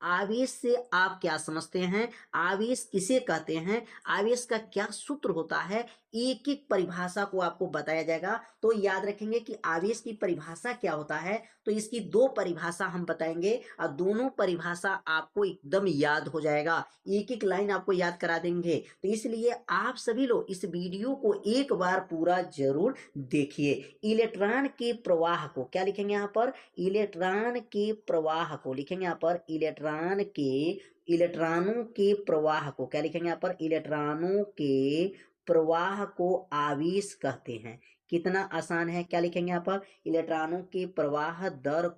आवेश से आप क्या समझते हैं, आवेश किसे कहते हैं, आवेश का क्या सूत्र होता है, एक एक परिभाषा को आपको बताया जाएगा। तो याद रखेंगे कि आवेश की परिभाषा क्या होता है, तो इसकी दो परिभाषा हम बताएंगे और दोनों परिभाषा आपको एकदम याद हो जाएगा, एक एक लाइन आपको याद करा देंगे। तो इसलिए आप सभी लोग इस वीडियो को एक बार पूरा जरूर देखिए। इलेक्ट्रॉन के प्रवाह को क्या लिखेंगे यहाँ पर, इलेक्ट्रॉन के प्रवाह को लिखेंगे यहाँ पर, इलेक्ट्रॉनों के प्रवाह को क्या लिखेंगे यहाँ पर, इलेक्ट्रॉनों के प्रवाह को आवेश कहते हैं। कितना आसान है, क्या लिखेंगे यहाँ पर, इलेक्ट्रॉनों के प्रवाह दर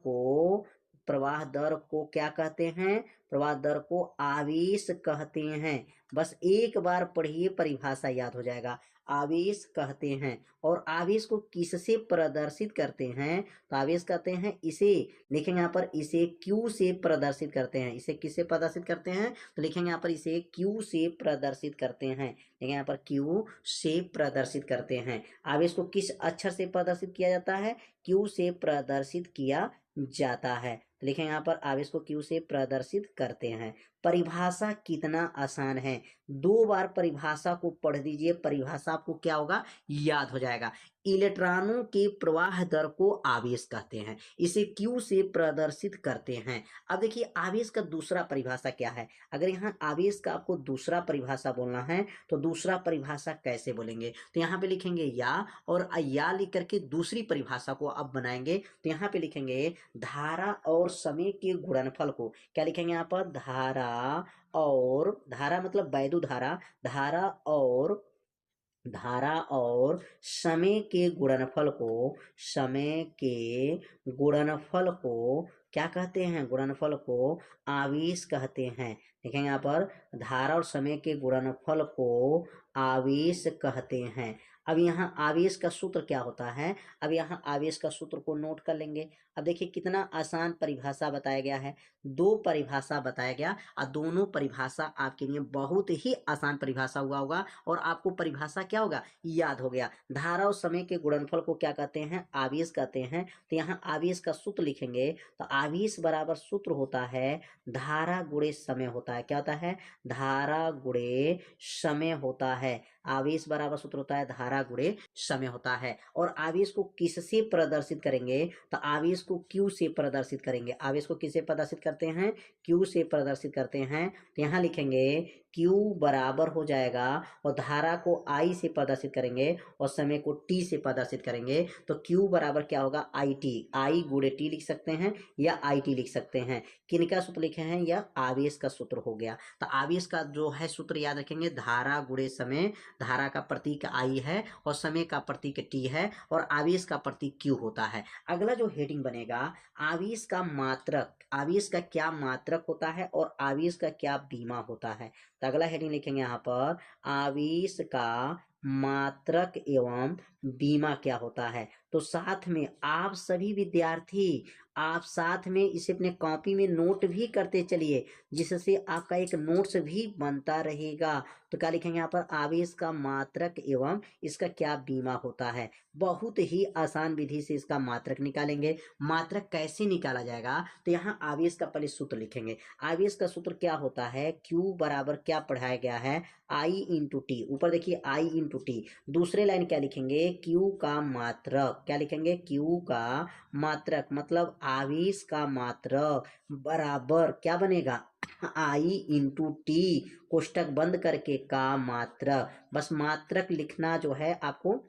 को क्या कहते हैं, प्रवाह दर को आवेश कहते हैं। बस एक बार पढ़िए, परिभाषा याद हो जाएगा। आवेश कहते हैं, और आवेश को किससे प्रदर्शित करते हैं, तो आवेश कहते हैं इसे, लिखेंगे यहाँ पर, इसे Q से प्रदर्शित करते हैं। इसे किससे प्रदर्शित करते हैं, तो लिखेंगे यहाँ पर इसे Q से प्रदर्शित करते हैं, लिखेंगे यहाँ पर Q से प्रदर्शित करते हैं। आवेश को किस अक्षर से प्रदर्शित किया जाता है, Q से प्रदर्शित किया जाता है। तो लिखें यहाँ पर आवेश को Q से प्रदर्शित करते हैं। परिभाषा कितना आसान है, दो बार परिभाषा को पढ़ दीजिए, परिभाषा आपको क्या होगा, याद हो जाएगा। इलेक्ट्रॉनों के प्रवाह दर को आवेश कहते हैं, इसे Q से प्रदर्शित करते हैं। अब देखिए आवेश का दूसरा परिभाषा क्या है, अगर यहाँ आवेश का आपको दूसरा परिभाषा बोलना है तो दूसरा परिभाषा कैसे बोलेंगे, तो यहाँ पे लिखेंगे या, और या लिख करके दूसरी परिभाषा को अब बनाएंगे। तो यहाँ पे लिखेंगे धारा और समय के गुणनफल को, क्या लिखेंगे यहाँ पर, धारा मतलब वैद्युत धारा, धारा और समय के गुणनफल को क्या कहते हैं, गुणनफल को आवेश कहते हैं। देखेंगे यहाँ पर धारा और समय के गुणनफल को आवेश कहते हैं। अब यहाँ आवेश का सूत्र क्या होता है, अब यहाँ आवेश का सूत्र को नोट कर लेंगे। अब देखिए कितना आसान परिभाषा बताया गया है, दो परिभाषा बताया गया और दोनों परिभाषा आपके लिए बहुत ही आसान परिभाषा हुआ होगा, और आपको परिभाषा क्या होगा, याद हो गया। धारा और समय के गुणनफल को क्या कहते हैं, आवेश कहते हैं। तो यहाँ आवेश का सूत्र लिखेंगे, तो आवेश बराबर सूत्र होता है धारा गुणे समय होता है, क्या होता है, धारा गुणे समय होता है। आवेश बराबर सूत्र होता है धारा गुणे समय होता है। और आवेश को किससे प्रदर्शित करेंगे, तो आवेश को Q से प्रदर्शित करेंगे। आवेश को किससे प्रदर्शित करते हैं, Q से प्रदर्शित करते हैं। तो यहाँ लिखेंगे Q बराबर हो जाएगा, और धारा को I से प्रदर्शित करेंगे और समय को T से प्रदर्शित करेंगे। तो Q बराबर क्या होगा, IT, I गुणे T लिख सकते हैं या IT लिख सकते हैं। किनका सूत्र लिखे हैं, यह आवेश का सूत्र हो गया। तो आवेश का जो है सूत्र याद रखेंगे, धारा गुणे समय, धारा का प्रतीक I है और समय का प्रतीक T है, और आवेश का प्रतीक Q होता है। अगला जो हेडिंग बनेगा, आवेश का मात्रक, आवेश का क्या मात्रक होता है और आवेश का क्या बीमा होता है। तो अगला हेडिंग लिखेंगे यहाँ पर, आवेश का मात्रक एवं बीमा क्या होता है। तो साथ में आप सभी विद्यार्थी, आप साथ में इसे अपने कॉपी में नोट भी करते चलिए, जिससे आपका एक नोट्स भी बनता रहेगा। तो क्या लिखेंगे यहाँ पर, आवेश का मात्रक एवं इसका क्या बीमा होता है। बहुत ही आसान विधि से इसका मात्रक निकालेंगे। मात्रक कैसे निकाला जाएगा, तो यहाँ आवेश का पहले सूत्र लिखेंगे। आवेश का सूत्र क्या होता है, Q बराबर क्या पढ़ाया गया है, I इंटू टी। ऊपर देखिए I इंटू टी। दूसरे लाइन क्या लिखेंगे, Q का मात्रक, क्या लिखेंगे, Q का मात्रक मतलब आवेश का मात्रक बराबर क्या बनेगा, I इंटू टी, कोष्टक बंद करके का मात्रक। बस मात्रक लिखना जो है आपको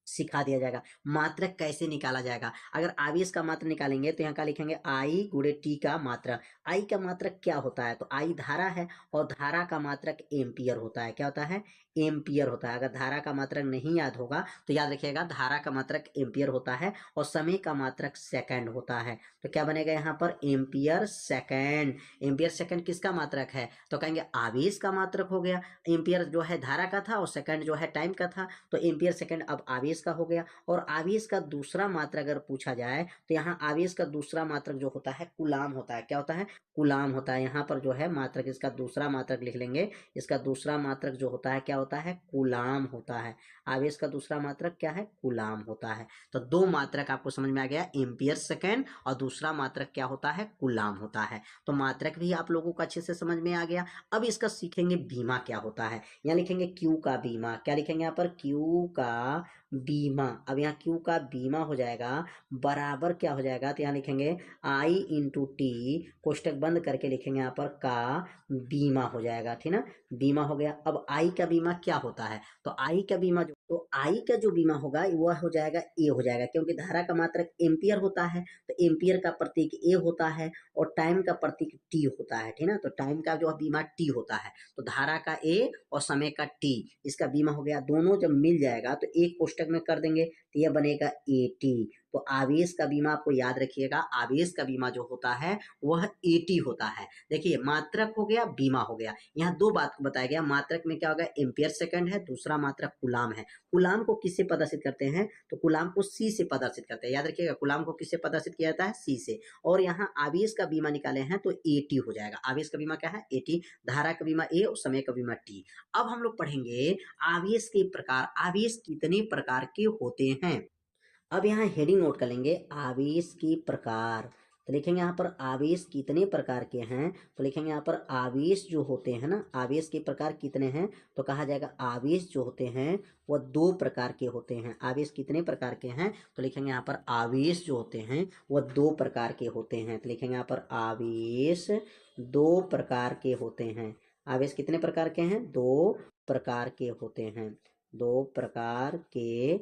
सिखा दिया जाएगा। मात्रक कैसे निकाला जाएगा, अगर आवेश का मात्रक निकालेंगे तो यहाँ का लिखेंगे I गुणे T का मात्रक। I का मात्रक क्या होता है, तो I धारा है और धारा का मात्रक एम्पियर होता है। क्या होता है, एम्पियर होता है। अगर धारा का मात्रक नहीं याद होगा तो याद रखिएगा, धारा का मात्रक एम्पियर होता है और समय का मात्रक सेकंड होता है। तो क्या बनेगा यहाँ पर, एम्पियर सेकंड। एम्पियर सेकंड किसका मात्रक है, तो कहेंगे आवेश का मात्रक हो गया। एम्पियर जो है धारा का था और सेकंड जो है टाइम का था, तो एम्पियर सेकंड अब आवेश आवेश का हो गया। और आवेश का दूसरा मात्रक अगर पूछा जाए तो यहाँ आवेश का दूसरा मात्रक जो होता है कूलाम होता है। क्या होता है? कूलाम होता है। यहाँ पर जो है मात्रक, इसका दूसरा मात्रक लिख लेंगे। इसका दूसरा मात्रक जो होता है क्या होता है? कूलाम होता है। आवेश का दूसरा मात्रक क्या है? कूलाम होता है। तो दो मात्रक आपको समझ में आ गया, एम्पियर सेकेंड और दूसरा मात्रक क्या होता है? कूलाम होता है। तो मात्रक भी आप लोगों को अच्छे से समझ में आ गया। अब इसका सीखेंगे बीमा क्या होता है। यहाँ लिखेंगे क्यू का बीमा। क्या लिखेंगे यहाँ पर? क्यू का बीमा। अब यहाँ क्यू का बीमा हो जाएगा बराबर क्या हो जाएगा? तो यहाँ लिखेंगे आई इंटू टी, कोष्टक बंद करके लिखेंगे यहाँ पर का बीमा हो जाएगा। ठीक ना? बीमा हो गया। अब आई का बीमा क्या होता है? तो आई का बीमा तो आई का जो बीमा होगा वह हो जाएगा ए हो जाएगा, क्योंकि धारा का मात्रक एम्पियर होता है तो एम्पियर का प्रतीक ए होता है और टाइम का प्रतीक टी होता है। ठीक ना? तो टाइम का जो बीमा टी होता है, तो धारा का ए और समय का टी, इसका बीमा हो गया। दोनों जब मिल जाएगा तो एक कोष्टक में कर देंगे तो यह बनेगा ए टी। तो आवेश का बीमा आपको याद रखिएगा, आवेश का बीमा जो होता है वह एटी होता है। देखिए मात्रक हो गया, बीमा हो गया। यहाँ दो बात को बताया गया। मात्रक में क्या होगा? एम्पियर सेकंड है, दूसरा मात्रक कूलाम है। कूलाम को किससे प्रदर्शित करते हैं? तो कूलाम को सी से प्रदर्शित करते हैं। याद रखिएगा, कूलाम को किससे प्रदर्शित किया जाता है? सी से। और यहाँ आवेश का बीमा निकाले हैं तो एटी हो जाएगा। आवेश का बीमा क्या है? एटी। धारा का बीमा ए और समय का बीमा टी। अब हम लोग पढ़ेंगे आवेश के प्रकार। आवेश कितने प्रकार के होते हैं? अब यहाँ हेडिंग नोट कर लेंगे, आवेश के प्रकार। तो लिखेंगे यहाँ पर आवेश कितने प्रकार के हैं। तो लिखेंगे यहाँ पर आवेश जो होते हैं ना, आवेश के प्रकार कितने हैं, तो कहा जाएगा आवेश जो होते हैं वह दो प्रकार के होते हैं। आवेश कितने प्रकार के हैं? तो लिखेंगे यहाँ पर आवेश जो होते हैं वह दो प्रकार के होते हैं। तो लिखेंगे यहाँ पर आवेश दो प्रकार के होते हैं। आवेश कितने प्रकार के हैं? दो प्रकार के होते हैं। दो प्रकार के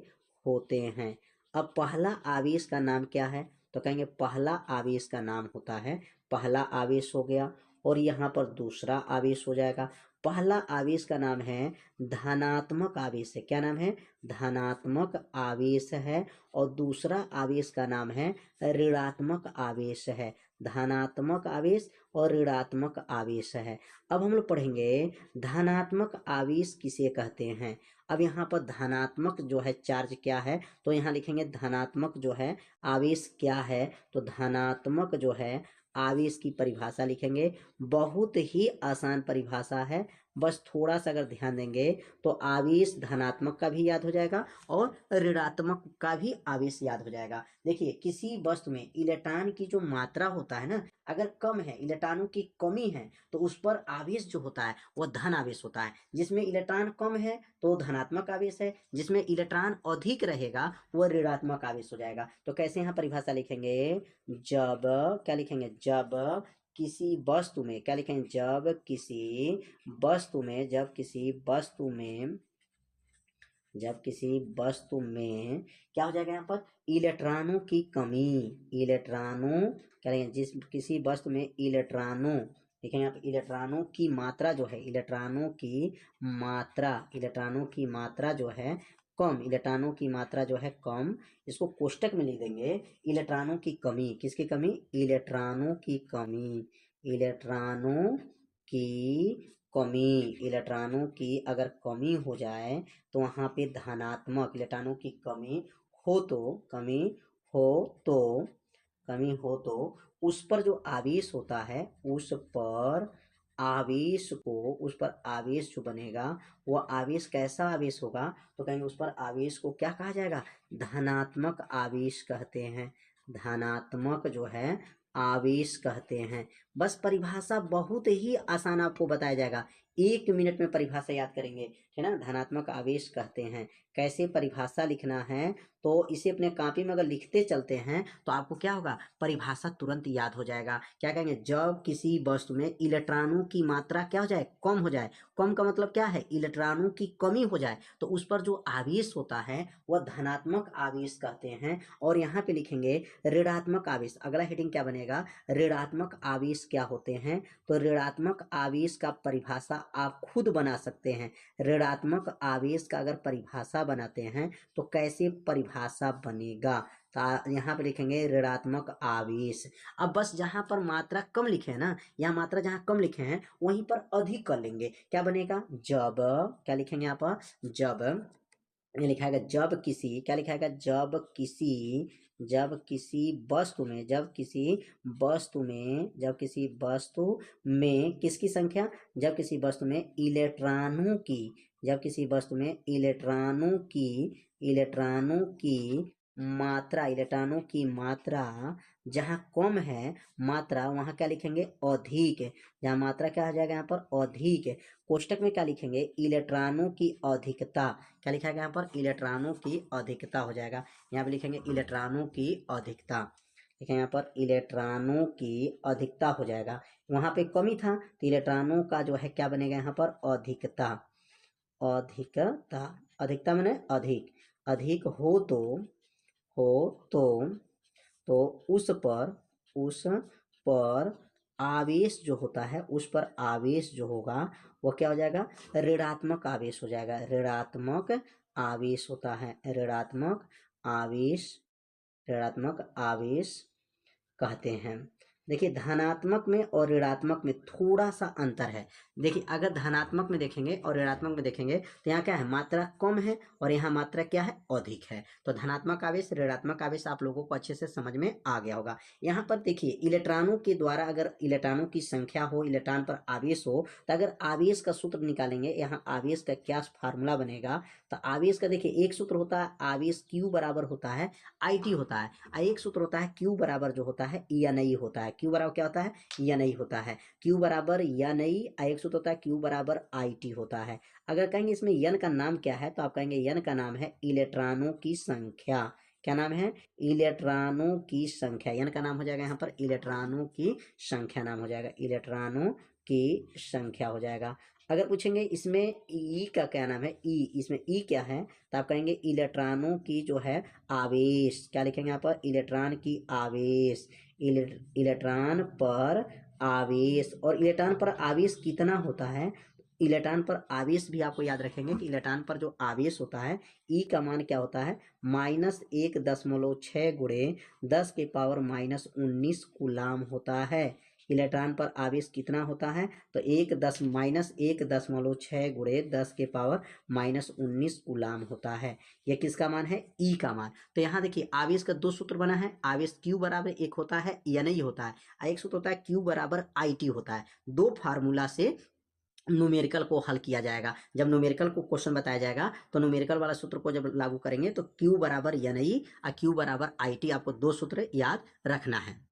होते हैं। अब पहला आवेश का नाम क्या है? तो कहेंगे पहला आवेश का नाम होता है, पहला आवेश हो गया। और यहाँ पर दूसरा आवेश हो जाएगा। पहला आवेश का नाम है धनात्मक आवेश है। क्या नाम है? धनात्मक आवेश है। और दूसरा आवेश का नाम है ऋणात्मक आवेश है। धनात्मक आवेश और ऋणात्मक आवेश है। अब हम लोग पढ़ेंगे धनात्मक आवेश किसे कहते हैं। अब यहाँ पर धनात्मक जो है चार्ज क्या है, तो यहाँ लिखेंगे धनात्मक जो है आवेश क्या है। तो धनात्मक जो है आवेश की परिभाषा लिखेंगे। बहुत ही आसान परिभाषा है, बस थोड़ा सा अगर ध्यान देंगे तो आवेश धनात्मक का भी याद हो जाएगा और ऋणात्मक का भी आवेश याद हो जाएगा। देखिए किसी वस्तु में इलेक्ट्रॉन की जो मात्रा होता है ना, अगर कम है, इलेक्ट्रॉनों की कमी है, तो उस पर आवेश जो होता है वह धन आवेश होता है। जिसमें इलेक्ट्रॉन कम है तो धनात्मक आवेश है, जिसमें इलेक्ट्रॉन अधिक रहेगा वह ऋणात्मक आवेश हो जाएगा। तो कैसे यहाँ परिभाषा लिखेंगे? जब क्या लिखेंगे? जब किसी वस्तु में, क्या लिखेंगे? जब किसी वस्तु में, जब किसी वस्तु में, जब किसी वस्तु में क्या हो जाएगा? यहाँ पर इलेक्ट्रॉनों की कमी, इलेक्ट्रॉनों क्या लिखेंगे? जिस किसी वस्तु में इलेक्ट्रॉनों, देखेंगे यहाँ पर इलेक्ट्रॉनों की मात्रा जो है, इलेक्ट्रॉनों की मात्रा, इलेक्ट्रॉनों की मात्रा जो है कम, इलेक्ट्रॉनों की मात्रा जो है कम, इसको कोष्टक में लिख देंगे इलेक्ट्रॉनों की कमी। किसकी कमी? इलेक्ट्रॉनों की कमी, इलेक्ट्रॉनों की कमी। इलेक्ट्रॉनों की अगर कमी हो जाए तो वहाँ पे धनात्मक, इलेक्ट्रॉनों की कमी हो तो, कमी हो तो, कमी हो तो उस पर जो आवेश होता है, उस पर आवेश को, उस पर आवेश जो बनेगा वह आवेश कैसा आवेश होगा? तो कहेंगे उस पर आवेश को क्या कहा जाएगा? धनात्मक आवेश कहते हैं। धनात्मक जो है आवेश कहते हैं। बस परिभाषा बहुत ही आसान आपको बताया जाएगा, 1 मिनट में परिभाषा याद करेंगे, है ना? धनात्मक आवेश कहते हैं। कैसे परिभाषा लिखना है, तो इसे अपने कॉपी में अगर लिखते चलते हैं तो आपको क्या होगा? परिभाषा तुरंत याद हो जाएगा। क्या कहेंगे? जब किसी वस्तु में इलेक्ट्रॉनों की मात्रा क्या हो जाए? कम हो जाए। कम का मतलब क्या है? इलेक्ट्रॉनों की कमी हो जाए, तो उस पर जो आवेश होता है वह धनात्मक आवेश कहते हैं। और यहाँ पे लिखेंगे ऋणात्मक आवेश। अगला हेडिंग क्या बनेगा? ऋणात्मक आवेश क्या होते हैं। तो ऋणात्मक आवेश का परिभाषा आप खुद बना सकते हैं। ऋणात्मक आवेश का अगर परिभाषा बनाते हैं तो कैसे परिभाषा बनेगा? तो यहाँ पे लिखेंगे ऋणात्मक आवेश। अब बस जहां पर मात्रा कम लिखे हैं ना, या मात्रा जहां कम लिखे हैं वहीं पर अधिक कर लेंगे। क्या बनेगा? जब, क्या लिखेंगे यहाँ पर? जब ये लिखाएगा जब किसी, क्या लिखाएगा, जब किसी वस्तु में, किसकी संख्या, जब किसी वस्तु में इलेक्ट्रॉनों की, इलेक्ट्रॉनों की मात्रा जहाँ कम है, मात्रा वहाँ क्या लिखेंगे, अधिक। जहाँ मात्रा क्या हो जाएगा यहाँ पर, अधिक। कोष्टक में क्या लिखेंगे, इलेक्ट्रॉनों की अधिकता, क्या लिखा गया यहाँ पर, इलेक्ट्रॉनों की अधिकता हो जाएगा। यहाँ पे लिखेंगे इलेक्ट्रॉनों की अधिकता, लिखेंगे यहाँ पर इलेक्ट्रॉनों की अधिकता हो जाएगा। वहां पे कमी था तो इलेक्ट्रॉनों का जो है क्या बनेगा यहाँ पर, अधिकता। अधिकता मैंने अधिक, अधिक हो तो तो उस पर आवेश जो होता है, उस पर आवेश जो होगा वो क्या हो जाएगा, ऋणात्मक आवेश हो जाएगा। ऋणात्मक आवेश होता है, ऋणात्मक आवेश कहते हैं। देखिए धनात्मक में और ऋणात्मक में थोड़ा सा अंतर है। देखिए अगर धनात्मक में देखेंगे और ऋणात्मक में देखेंगे तो यहाँ क्या है, मात्रा कम है और यहाँ मात्रा क्या है, अधिक है। तो धनात्मक आवेश, ऋणात्मक आवेश आप लोगों को अच्छे से समझ में आ गया होगा। यहाँ पर देखिए इलेक्ट्रॉनों के द्वारा अगर इलेक्ट्रॉनों की संख्या हो, इलेक्ट्रॉन पर आवेश हो, तो अगर आवेश का सूत्र निकालेंगे, यहाँ आवेश का क्या फार्मूला बनेगा, तो आवेश का देखिए एक सूत्र होता है, आवेश Q बराबर होता है IT होता है, एक सूत्र होता है Q बराबर जो होता है ENI होता है। Q बराबर क्या होता है, ENI होता है। Q बराबर ENI, एक सूत्र होता है Q बराबर IT होता है। अगर कहेंगे इसमें N का नाम क्या है, तो आप कहेंगे N का नाम है इलेक्ट्रॉनों की संख्या। क्या नाम है, इलेक्ट्रॉनों की संख्या। N का नाम हो जाएगा यहाँ पर इलेक्ट्रॉनों की संख्या नाम हो जाएगा, इलेक्ट्रॉनों की संख्या हो जाएगा। अगर पूछेंगे इसमें ई का क्या नाम है, ई, इसमें ई क्या है, तो आप कहेंगे इलेक्ट्रॉनों की जो है आवेश, क्या लिखेंगे यहाँ पर, इलेक्ट्रॉन की आवेश, इलेक्ट्रॉन पर आवेश। और इलेक्ट्रॉन पर आवेश कितना होता है, इलेक्ट्रॉन पर आवेश भी आपको याद रखेंगे कि इलेक्ट्रॉन पर जो आवेश होता है, ई का मान क्या होता है, -1.6 गुणे 10⁻⁻19 कूलाम होता है। इलेक्ट्रॉन पर आवेश कितना होता है, तो -1.6 गुणे 10⁻⁻19 कूलाम होता है। यह किसका मान है, ई का मान। तो यहाँ देखिए आवेश का दो सूत्र बना है, आवेश Q बराबर एक होता है ENI होता है, एक सूत्र होता है Q बराबर IT होता है। दो फार्मूला से न्यूमेरिकल को हल किया जाएगा। जब न्यूमेरिकल को क्वेश्चन बताया जाएगा तो न्यूमेरिकल वाला सूत्र को जब लागू करेंगे तो Q बराबर ENI और Q बराबर IT, आपको दो सूत्र याद रखना है।